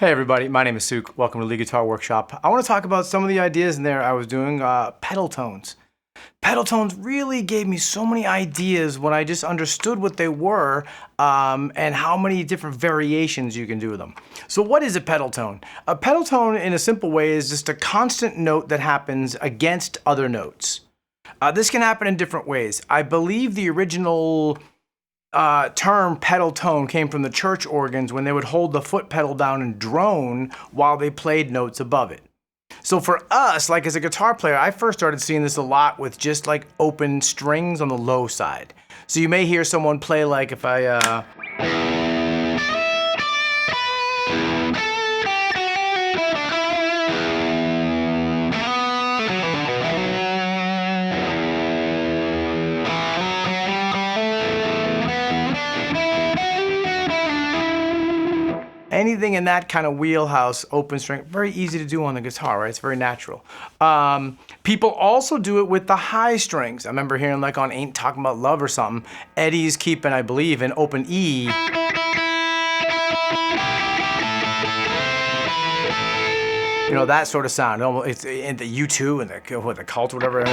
Hey everybody, my name is Suke. Welcome to Lead Guitar Workshop. I want to talk about some of the ideas in there I was doing. Pedal tones. Pedal tones really gave me so many ideas when I just understood what they were and how many different variations you can do with them. So what is a pedal tone? A pedal tone in a simple way is just a constant note that happens against other notes. This can happen in different ways. I believe the original term pedal tone came from the church organs when they would hold the foot pedal down and drone while they played notes above it. So for us, like as a guitar player, I first started seeing this a lot with just like open strings on the low side. So you may hear someone play like if I anything in that kind of wheelhouse, open string, very easy to do on the guitar, right? It's very natural. People also do it with the high strings. I remember hearing like on Ain't Talking About Love or something, Eddie's keeping, I believe, an open E. You know, that sort of sound. It's in the U2 and the Cult or whatever.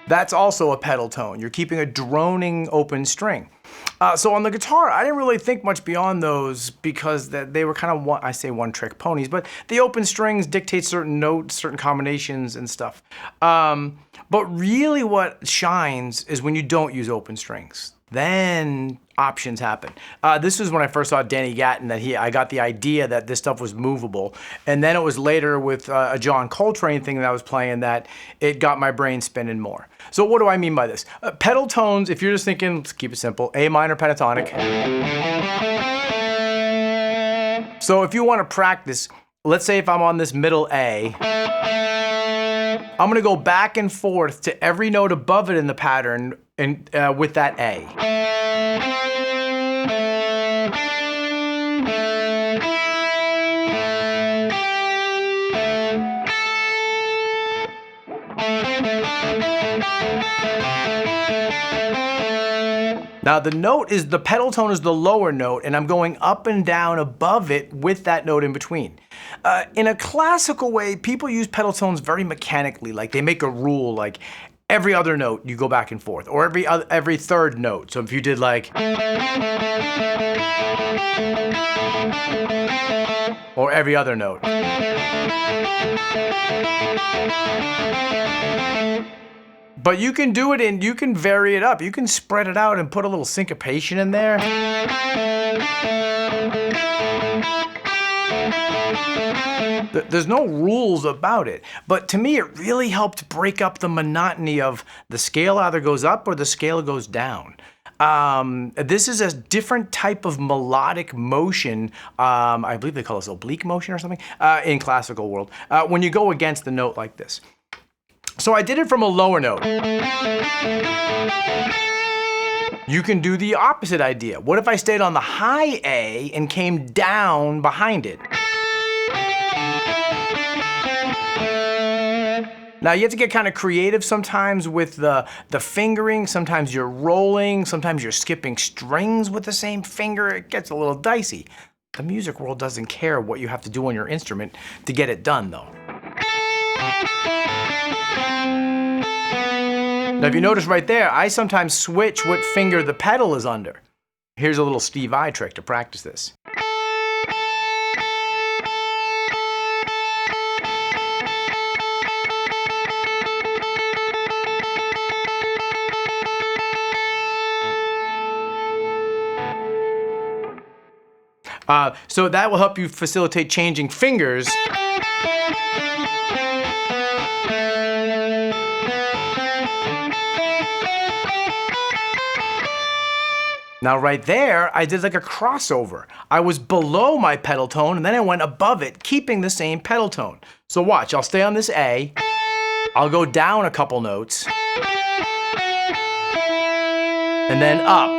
That's also a pedal tone. You're keeping a droning open string. So on the guitar, I didn't really think much beyond those because they were kind of one-trick ponies, but the open strings dictate certain notes, certain combinations and stuff. But really what shines is when you don't use open strings. Then options happen. This was when I first saw Danny Gatton that I got the idea that this stuff was movable. And then it was later with a John Coltrane thing that I was playing that it got my brain spinning more. So what do I mean by this? Pedal tones, if you're just thinking, let's keep it simple, A minor pentatonic. So if you want to practice, let's say if I'm on this middle A, I'm gonna go back and forth to every note above it in the pattern and with that A. Now the pedal tone is the lower note and I'm going up and down above it with that note in between. In a classical way, people use pedal tones very mechanically, like they make a rule like every other note you go back and forth, or every third note. So if you did like, or every other note. But you can do it and you can vary it up. You can spread it out and put a little syncopation in there. There's no rules about it, but to me it really helped break up the monotony of the scale either goes up or the scale goes down. This is a different type of melodic motion, I believe they call this oblique motion or something, in classical world, when you go against the note like this. So I did it from a lower note. You can do the opposite idea. What if I stayed on the high A and came down behind it? Now you have to get kind of creative sometimes with the fingering. Sometimes you're rolling, sometimes you're skipping strings with the same finger. It gets a little dicey. The music world doesn't care what you have to do on your instrument to get it done though. Now if you notice right there, I sometimes switch what finger the pedal is under. Here's a little Steve Vai trick to practice this. So that will help you facilitate changing fingers. Now right there, I did like a crossover. I was below my pedal tone and then I went above it, keeping the same pedal tone. So watch, I'll stay on this A, I'll go down a couple notes, and then up.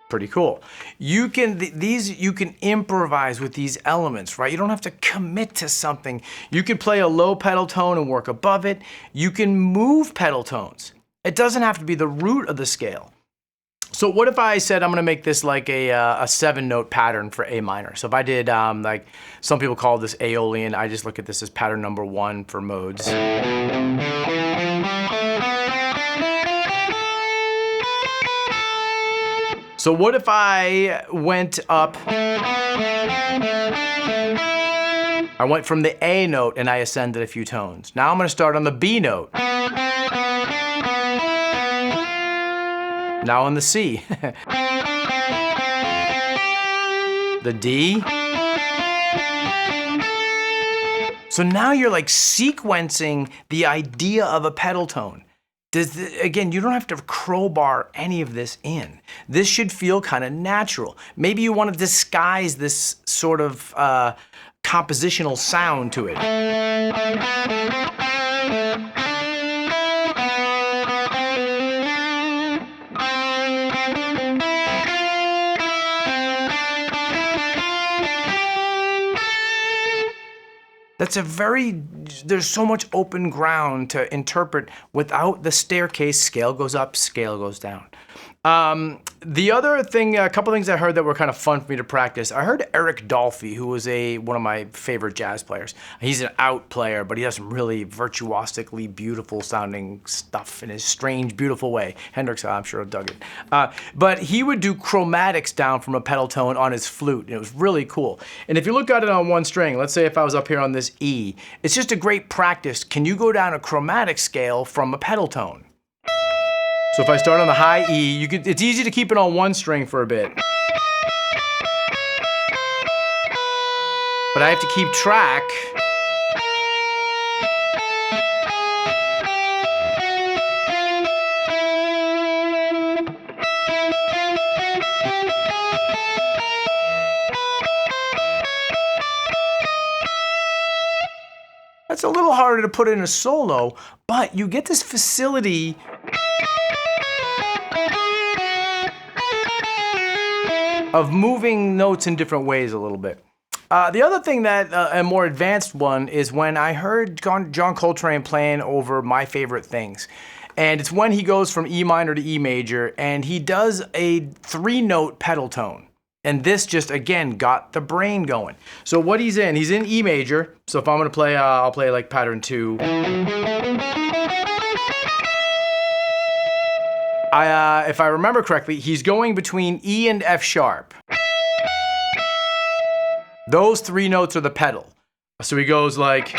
Pretty cool. you can you can improvise with these elements, right? You don't have to commit to something. You can play a low pedal tone and work above it. You can move pedal tones. It doesn't have to be the root of the scale. So what if I said I'm gonna make this like a 7-note pattern for A minor? So if I did like some people call this Aeolian, I just look at this as pattern number 1 for modes. So what if I went up, I went from the A note and I ascended a few tones. Now I'm gonna start on the B note. Now on the C. The D. So now you're like sequencing the idea of a pedal tone. Again, you don't have to crowbar any of this in. This should feel kind of natural. Maybe you want to disguise this sort of compositional sound to it. There's so much open ground to interpret without the staircase. Scale goes up, scale goes down. The other thing, a couple things I heard that were kind of fun for me to practice. I heard Eric Dolphy, who was one of my favorite jazz players. He's an out player, but he does some really virtuosically beautiful sounding stuff in his strange, beautiful way. Hendrix, I'm sure, dug it. But he would do chromatics down from a pedal tone on his flute, and it was really cool. And if you look at it on one string, let's say if I was up here on this E, it's just a great practice. Can you go down a chromatic scale from a pedal tone? So if I start on the high E, it's easy to keep it on one string for a bit. But I have to keep track. That's a little harder to put in a solo, but you get this facility of moving notes in different ways a little bit. The other thing that, a more advanced one, is when I heard John Coltrane playing over My Favorite Things. And it's when he goes from E minor to E major, and he does a 3-note pedal tone. And this just, again, got the brain going. So what he's in E major. So if I'm gonna play, I'll play like pattern 2. If I remember correctly, he's going between E and F sharp. Those 3 notes are the pedal. So he goes like...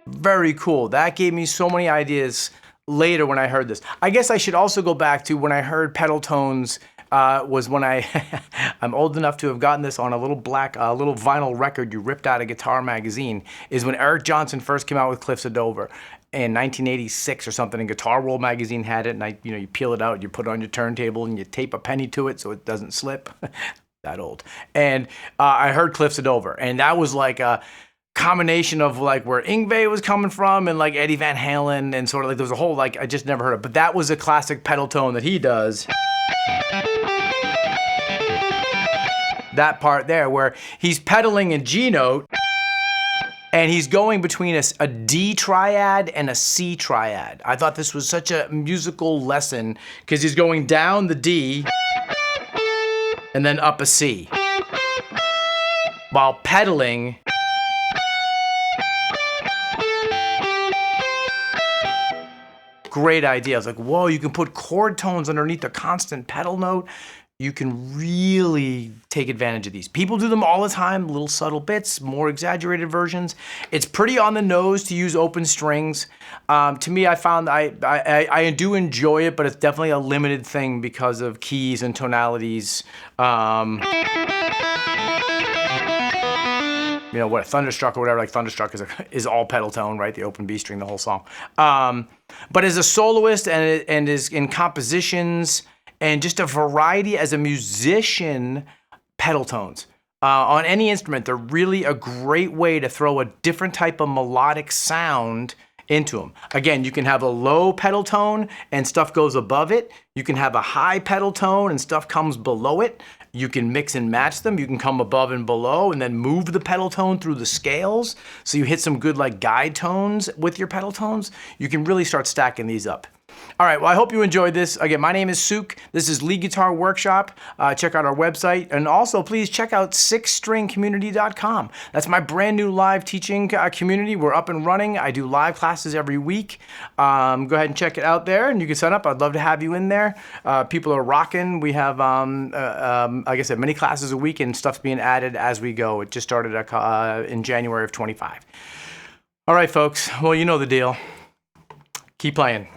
Very cool. That gave me so many ideas later when I heard this. I guess I should also go back to when I heard pedal tones, was when I'm old enough to have gotten this on a little little vinyl record you ripped out of Guitar Magazine, is when Eric Johnson first came out with Cliffs of Dover in 1986 or something, and Guitar World magazine had it, and you peel it out, you put it on your turntable, and you tape a penny to it so it doesn't slip. That old. And I heard Cliffs of Dover, and that was like a combination of like where Yngwie was coming from and like Eddie Van Halen, and sort of like there was a whole, like, I just never heard of it, but that was a classic pedal tone that he does. That part there where he's pedaling a G note and he's going between a D triad and a C triad. I thought this was such a musical lesson because he's going down the D and then up a C while pedaling. Great idea. I was like, whoa, you can put chord tones underneath a constant pedal note. You can really take advantage of these. People do them all the time, little subtle bits, more exaggerated versions. It's pretty on the nose to use open strings. To me, I found I do enjoy it, but it's definitely a limited thing because of keys and tonalities. You know, what, Thunderstruck or whatever, like Thunderstruck is all pedal tone, right? The open B string, the whole song. But as a soloist and is in compositions and just a variety as a musician, pedal tones. On any instrument, they're really a great way to throw a different type of melodic sound into them. Again, you can have a low pedal tone and stuff goes above it. You can have a high pedal tone and stuff comes below it. You can mix and match them. You can come above and below and then move the pedal tone through the scales. So you hit some good like guide tones with your pedal tones. You can really start stacking these up. All right, well, I hope you enjoyed this. Again, my name is Suke. This is Lead Guitar Workshop. Check out our website. And also, please check out sixstringcommunity.com. That's my brand new live teaching community. We're up and running. I do live classes every week. Go ahead and check it out there, and you can sign up. I'd love to have you in there. People are rocking. We have, like I said, many classes a week, and stuff's being added as we go. It just started in January of 25. All right, folks. Well, you know the deal. Keep playing.